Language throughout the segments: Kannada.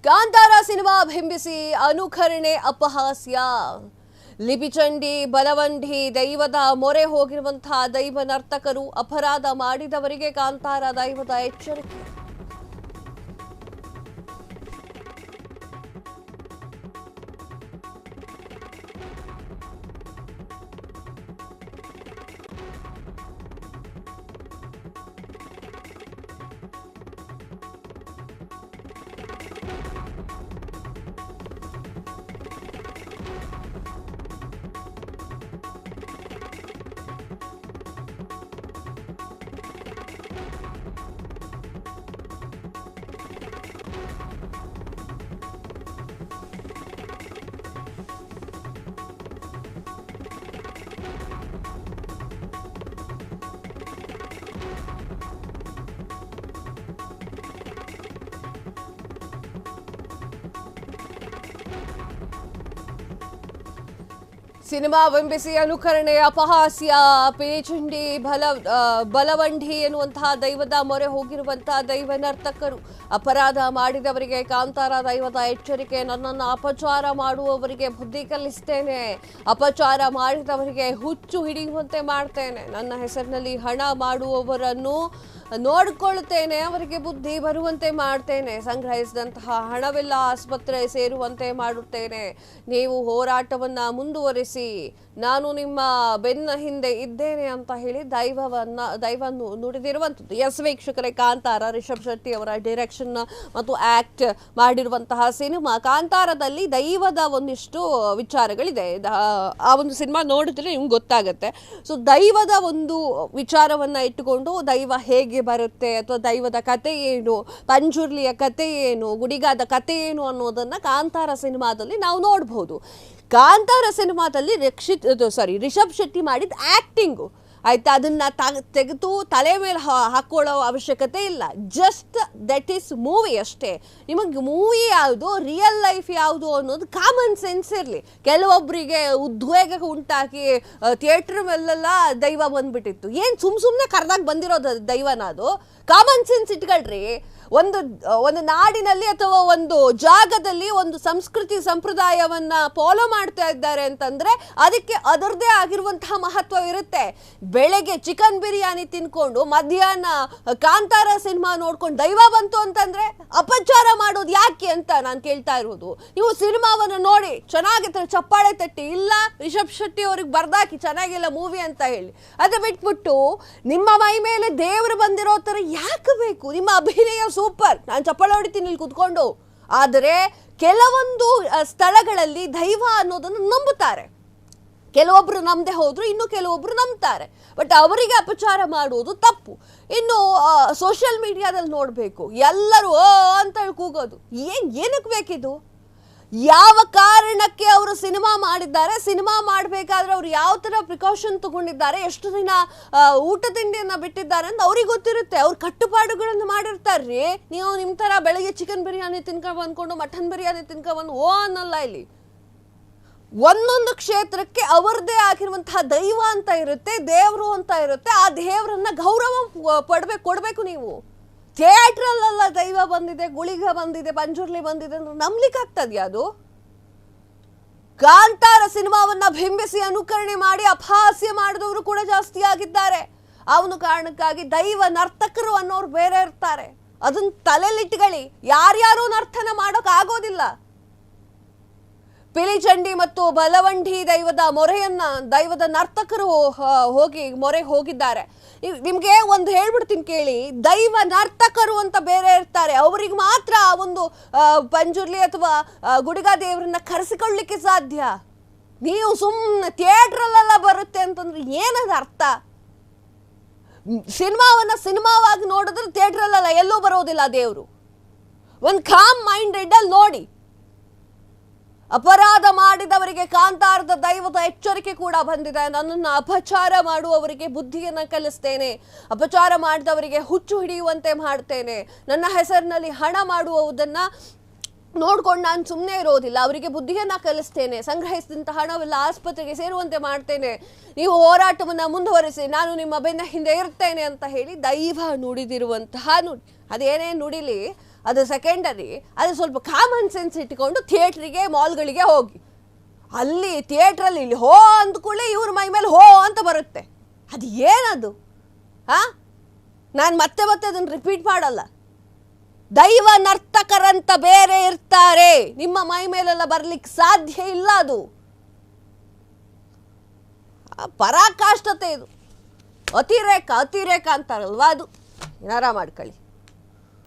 ಕಾಂತಾರ ಸಿನಿಮಾ ಬಿಂಬಿಸಿ ಅನುಕರಣೆ ಅಪಹಾಸ್ಯ. ಲಿಪಿಚಂಡಿ ಬಲವಂಡಿ ದೈವದ ಮೊರೆ ಹೋಗಿರುವಂತಹ ದೈವ ನರ್ತಕರು ಅಪರಾಧ ಮಾಡಿದವರಿಗೆ ಕಾಂತಾರ ದೈವದ ಎಚ್ಚರಿಕೆ. ಸಿನಿಮಾ ಬಿಂಬಿಸಿ ಅನುಕರಣೆ ಅಪಹಾಸ್ಯ. ಪಿಲಿಚಂಡಿ ಬಲವಂಡಿ ಎನ್ನುವಂತಹ ದೈವದ ಮೊರೆ ಹೋಗಿರುವಂತಹ ದೈವ ನರ್ತಕರು ಅಪರಾಧ ಮಾಡಿದವರಿಗೆ ಕಾಂತಾರ ದೈವದ ಎಚ್ಚರಿಕೆ. ನನ್ನನ್ನು ಅಪಚಾರ ಮಾಡುವವರಿಗೆ ಬುದ್ಧಿ ಕಲಿಸ್ತೇನೆ, ಅಪಚಾರ ಮಾಡಿದವರಿಗೆ ಹುಚ್ಚು ಹಿಡಿಯುವಂತೆ ಮಾಡ್ತೇನೆ, ನನ್ನ ಹೆಸರಿನಲ್ಲಿ ಹಣ ಮಾಡುವವರನ್ನು ನೋಡಿಕೊಳ್ಳುತ್ತೇನೆ, ಅವರಿಗೆ ಬುದ್ಧಿ ಬರುವಂತೆ ಮಾಡ್ತೇನೆ, ಸಂಗ್ರಹಿಸಿದಂತಹ ಹಣವೆಲ್ಲ ಆಸ್ಪತ್ರೆ ಸೇರುವಂತೆ ಮಾಡುತ್ತೇನೆ, ನೀವು ಹೋರಾಟವನ್ನ ಮುಂದುವರಿಸಿ, ನಾನು ನಿಮ್ಮ ಬೆನ್ನ ಹಿಂದೆ ಇದ್ದೇನೆ ಅಂತ ಹೇಳಿ ದೈವ ನುಡಿದಿರುವಂಥದ್ದು. ಎಸ್ ವೀಕ್ಷಕರೇ, ಕಾಂತಾರ ರಿಷಬ್ ಶೆಟ್ಟಿ ಅವರ ಡೈರೆಕ್ಷನ್ ಮತ್ತು ಆಕ್ಟ್ ಮಾಡಿರುವಂತಹ ಸಿನಿಮಾ. ಕಾಂತಾರದಲ್ಲಿ ದೈವದ ಒಂದಿಷ್ಟು ವಿಚಾರಗಳಿದೆ. ಆ ಒಂದು ಸಿನಿಮಾ ನೋಡಿದ್ರೆ ನಿಮ್ಗೆ ಗೊತ್ತಾಗುತ್ತೆ. ಸೊ ದೈವದ ಒಂದು ವಿಚಾರವನ್ನ ಇಟ್ಟುಕೊಂಡು ದೈವ ಹೇಗೆ ಬರುತ್ತೆ ಅಥವಾ ದೈವದ ಕತೆ ಏನು, ಪಂಜುರ್ಲಿಯ ಕತೆ ಏನು, ಗುಡಿಗಾದ ಕತೆ ಏನು ಅನ್ನೋದನ್ನ ಕಾಂತಾರ ಸಿನಿಮಾದಲ್ಲಿ ನಾವು ನೋಡಬಹುದು. ಕಾಂತಾರ ಸಿನಿಮಾದಲ್ಲಿ ರಿಷಬ್ ಶೆಟ್ಟಿ ಮಾಡಿದ ಆಕ್ಟಿಂಗು ಆಯ್ತಾ, ಅದನ್ನ ತೆಗೆದು ತಲೆ ಮೇಲೆ ಹಾಕೊಳ್ಳೋ ಅವಶ್ಯಕತೆ ಇಲ್ಲ. ಜಸ್ಟ್ ದಟ್ ಈಸ್ ಮೂವಿ ಅಷ್ಟೇ. ನಿಮಗೆ ಮೂವಿ ಯಾವುದು, ರಿಯಲ್ ಲೈಫ್ ಯಾವುದು ಅನ್ನೋದು ಕಾಮನ್ ಸೆನ್ಸ್ ಇರಲಿ. ಕೆಲವೊಬ್ಬರಿಗೆ ಉದ್ವೇಗ ಉಂಟಾಗಿ ಥಿಯೇಟರ್ ಮೇಲೆಲ್ಲ ದೈವ ಬಂದ್ಬಿಟ್ಟಿತ್ತು. ಏನು ಸುಮ್ಮನೆ ಕರೆದಾಗ ಬಂದಿರೋದು ದೈವನ? ಅದು ಕಾಮನ್ ಸೆನ್ಸ್ ಇಟ್ಕೊಳ್ರಿ. ಒಂದು ನಾಡಿನಲ್ಲಿ ಅಥವಾ ಒಂದು ಜಾಗದಲ್ಲಿ ಒಂದು ಸಂಸ್ಕೃತಿ ಸಂಪ್ರದಾಯವನ್ನ ಫಾಲೋ ಮಾಡ್ತಾ ಇದ್ದಾರೆ ಅಂತಂದ್ರೆ ಅದಕ್ಕೆ ಅದರದೇ ಆಗಿರುವಂತಹ ಮಹತ್ವ ಇರುತ್ತೆ. ಬೆಳಗ್ಗೆ ಚಿಕನ್ ಬಿರಿಯಾನಿ ತಿನ್ಕೊಂಡು ಮಧ್ಯಾಹ್ನ ಕಾಂತಾರ ಸಿನಿಮಾ ನೋಡ್ಕೊಂಡು ದೈವ ಬಂತು ಅಂತಂದ್ರೆ ಅಪಚಾರ ಮಾಡೋದು ಯಾಕೆ ಅಂತ ನಾನು ಕೇಳ್ತಾ ಇರೋದು. ನೀವು ಸಿನಿಮಾವನ್ನು ನೋಡಿ ಚೆನ್ನಾಗಿತ್ತು, ಚಪ್ಪಾಳೆ ತಟ್ಟಿ, ಇಲ್ಲ ರಿಷಬ್ ಶೆಟ್ಟಿ ಅವ್ರಿಗೆ ಬರ್ದಾಕಿ ಚೆನ್ನಾಗಿಲ್ಲ ಮೂವಿ ಅಂತ ಹೇಳಿ, ಅದು ಬಿಟ್ಬಿಟ್ಟು ನಿಮ್ಮ ಮೈ ಮೇಲೆ ದೇವರು ಬಂದಿರೋ ತರ ಯಾಕೆ ಬೇಕು? ನಿಮ್ಮ ಅಭಿನಯ ಸೂಪರ್, ನಾನು ಚಪ್ಪಾಳೆ ಹೊಡಿತೀನಿ ಇಲ್ಲಿ ಕುತ್ಕೊಂಡು. ಆದರೆ ಕೆಲವೊಂದು ಸ್ಥಳಗಳಲ್ಲಿ ದೈವ ಅನ್ನೋದನ್ನು ನಂಬುತ್ತಾರೆ. ಕೆಲವೊಬ್ರು ನಂಬದೆ ಹೋದ್ರು, ಇನ್ನು ಕೆಲವೊಬ್ರು ನಂಬ್ತಾರೆ. ಬಟ್ ಅವರಿಗೆ ಅಪಚಾರ ಮಾಡುವುದು ತಪ್ಪು. ಇನ್ನು ಸೋಷಿಯಲ್ ಮೀಡಿಯಾದಲ್ಲಿ ನೋಡಬೇಕು, ಎಲ್ಲರೂ ಅಂತ ಕೂಗೋದು. ಏನಕ್ಕೆ ಬೇಕಿದು? ಯಾವ ಕಾರಣಕ್ಕೆ ಅವರು ಸಿನಿಮಾ ಮಾಡಿದ್ದಾರೆ, ಸಿನಿಮಾ ಮಾಡಬೇಕಾದ್ರೆ ಅವ್ರು ಯಾವ ಥರ ಪ್ರಿಕಾಷನ್ ತಗೊಂಡಿದ್ದಾರೆ, ಎಷ್ಟು ದಿನ ಊಟ ತಿಂಡಿಯನ್ನು ಬಿಟ್ಟಿದ್ದಾರೆ ಅಂತ ಅವ್ರಿಗೆ ಗೊತ್ತಿರುತ್ತೆ. ಅವ್ರು ಕಟ್ಟುಪಾಡುಗಳನ್ನು ಮಾಡಿರ್ತಾರ್ರಿ. ನೀವು ನಿಮ್ಮ ಥರ ಬೆಳಗ್ಗೆ ಚಿಕನ್ ಬಿರಿಯಾನಿ ತಿನ್ಕೊಂಡು ಬಂದ್ಕೊಂಡು ಮಟನ್ ಬಿರಿಯಾನಿ ತಿನ್ಕೊಂಡು ಅನ್ನಲ್ಲ. ಇಲ್ಲಿ ಒಂದೊಂದು ಕ್ಷೇತ್ರಕ್ಕೆ ಅವರದೇ ಆಗಿರುವಂತಹ ದೈವ ಅಂತ ಇರುತ್ತೆ, ದೇವರು ಅಂತ ಇರುತ್ತೆ. ಆ ದೇವರನ್ನ ಗೌರವ ಕೊಡಬೇಕು ನೀವು. ಥಿಯೇಟ್ರಲ್ಲೆಲ್ಲ ದೈವ ಬಂದಿದೆ, ಗುಳಿಗ ಬಂದಿದೆ, ಪಂಜುರ್ಲಿ ಬಂದಿದೆ ಅಂದ್ರೆ ನಂಬ್ಲಿಕ್ಕೆ ಆಗ್ತದ್ಯಾ ಅದು? ಕಾಂತಾರ ಸಿನಿಮಾವನ್ನ ಬಿಂಬಿಸಿ ಅನುಕರಣೆ ಮಾಡಿ ಅಪಹಾಸ್ಯ ಮಾಡಿದವರು ಕೂಡ ಜಾಸ್ತಿ ಆಗಿದ್ದಾರೆ. ಅವನು ಕಾರಣಕ್ಕಾಗಿ ದೈವ ನರ್ತಕರು ಅನ್ನೋರು ಬೇರೆ ಇರ್ತಾರೆ. ಅದನ್ನ ತಲೆಲಿಟ್ಕೊಳ್ಳಿ. ಯಾರ್ಯಾರು ನರ್ತನ ಮಾಡೋಕ್ ಆಗೋದಿಲ್ಲ. ಪಿಲಿಚಂಡಿ ಮತ್ತು ಬಲವಂಡಿ ದೈವದ ನರ್ತಕರು ಹೋಗಿ ಮೊರೆ ಹೋಗಿದ್ದಾರೆ. ನಿಮ್ಗೆ ಒಂದು ಹೇಳ್ಬಿಡ್ತೀನಿ ಕೇಳಿ, ದೈವ ನರ್ತಕರು ಅಂತ ಬೇರೆ ಇರ್ತಾರೆ. ಅವ್ರಿಗೆ ಮಾತ್ರ ಒಂದು ಪಂಜುರ್ಲಿ ಅಥವಾ ಗುಡಿಗಾ ದೇವರನ್ನ ಕರೆಸಿಕೊಳ್ಳಿಕ್ಕೆ ಸಾಧ್ಯ. ನೀವು ಸುಮ್ಮನೆ ಥಿಯೇಟ್ರಲ್ಲೆಲ್ಲ ಬರುತ್ತೆ ಅಂತಂದ್ರೆ ಏನದ ಅರ್ಥ? ಸಿನಿಮಾವಾಗಿ ನೋಡಿದ್ರೆ ಥಿಯೇಟ್ರಲ್ಲೆಲ್ಲ ಎಲ್ಲೂ ಬರೋದಿಲ್ಲ ದೇವರು. ಒಂದು ಕಾಮ್ ಮೈಂಡೆಡ್ ಅಲ್ಲಿ ನೋಡಿ. ಅಪರಾಧ ಮಾಡಿದವರಿಗೆ ಕಾಂತಾರದ ದೈವದ ಎಚ್ಚರಿಕೆ ಕೂಡ ಬಂದಿದೆ. ನನ್ನನ್ನು ಅಪಚಾರ ಮಾಡುವವರಿಗೆ ಬುದ್ಧಿಯನ್ನ ಕಲಿಸ್ತೇನೆ, ಅಪಚಾರ ಮಾಡಿದವರಿಗೆ ಹುಚ್ಚು ಹಿಡಿಯುವಂತೆ ಮಾಡ್ತೇನೆ, ನನ್ನ ಹೆಸರಿನಲ್ಲಿ ಹಣ ಮಾಡುವುದನ್ನ ನೋಡ್ಕೊಂಡು ನಾನು ಸುಮ್ಮನೆ ಇರೋದಿಲ್ಲ, ಅವರಿಗೆ ಬುದ್ಧಿಯನ್ನ ಕಲಿಸ್ತೇನೆ, ಸಂಗ್ರಹಿಸಿದಂತಹ ಹಣವೆಲ್ಲ ಆಸ್ಪತ್ರೆಗೆ ಸೇರುವಂತೆ ಮಾಡ್ತೇನೆ, ನೀವು ಹೋರಾಟವನ್ನ ಮುಂದುವರಿಸಿ, ನಾನು ನಿಮ್ಮ ಬೆನ್ನ ಹಿಂದೆ ಇರ್ತೇನೆ ಅಂತ ಹೇಳಿ ದೈವ ನುಡಿದಿರುವಂತಹ ನುಡಿ. ಅದೇನೇ ನುಡಿಲಿ, ಅದು ಸೆಕೆಂಡರಿ. ಅದು ಸ್ವಲ್ಪ ಕಾಮನ್ ಸೆನ್ಸ್ ಇಟ್ಕೊಂಡು ಥಿಯೇಟ್ರಿಗೆ ಮಾಲ್ಗಳಿಗೆ ಹೋಗಿ, ಅಲ್ಲಿ ಥಿಯೇಟ್ರಲ್ಲಿ ಇಲ್ಲಿ ಹೋ ಅಂದ ಕೂಡಲೇ ಇವ್ರ ಮೈ ಮೇಲೆ ಹೋ ಅಂತ ಬರುತ್ತೆ. ಅದು ಏನದು? ನಾನು ಮತ್ತೆ ಅದನ್ನು ರಿಪೀಟ್ ಮಾಡಲ್ಲ. ದೈವ ನರ್ತಕರಂತ ಬೇರೆ ಇರ್ತಾರೆ, ನಿಮ್ಮ ಮೈ ಮೇಲೆಲ್ಲ ಬರ್ಲಿಕ್ಕೆ ಸಾಧ್ಯ ಇಲ್ಲ. ಅದು ಪರಾಕಾಷ್ಠತೆ, ಇದು ಅತಿರೇಕ ಅಂತಾರಲ್ವಾ, ಅದು ಏನಾರ ಮಾಡ್ಕೊಳ್ಳಿ.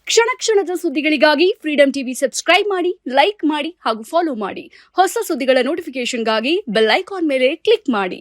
ಕ್ಷಣ ಕ್ಷಣದ ಸುದ್ದಿಗಳಿಗಾಗಿ ಫ್ರೀಡಂ ಟಿವಿ ಸಬ್ಸ್ಕ್ರೈಬ್ ಮಾಡಿ, ಲೈಕ್ ಮಾಡಿ ಹಾಗೂ ಫಾಲೋ ಮಾಡಿ. ಹೊಸ ಸುದ್ದಿಗಳ ನೋಟಿಫಿಕೇಶನ್ಗಾಗಿ ಬೆಲ್ ಐಕಾನ್ ಮೇಲೆ ಕ್ಲಿಕ್ ಮಾಡಿ.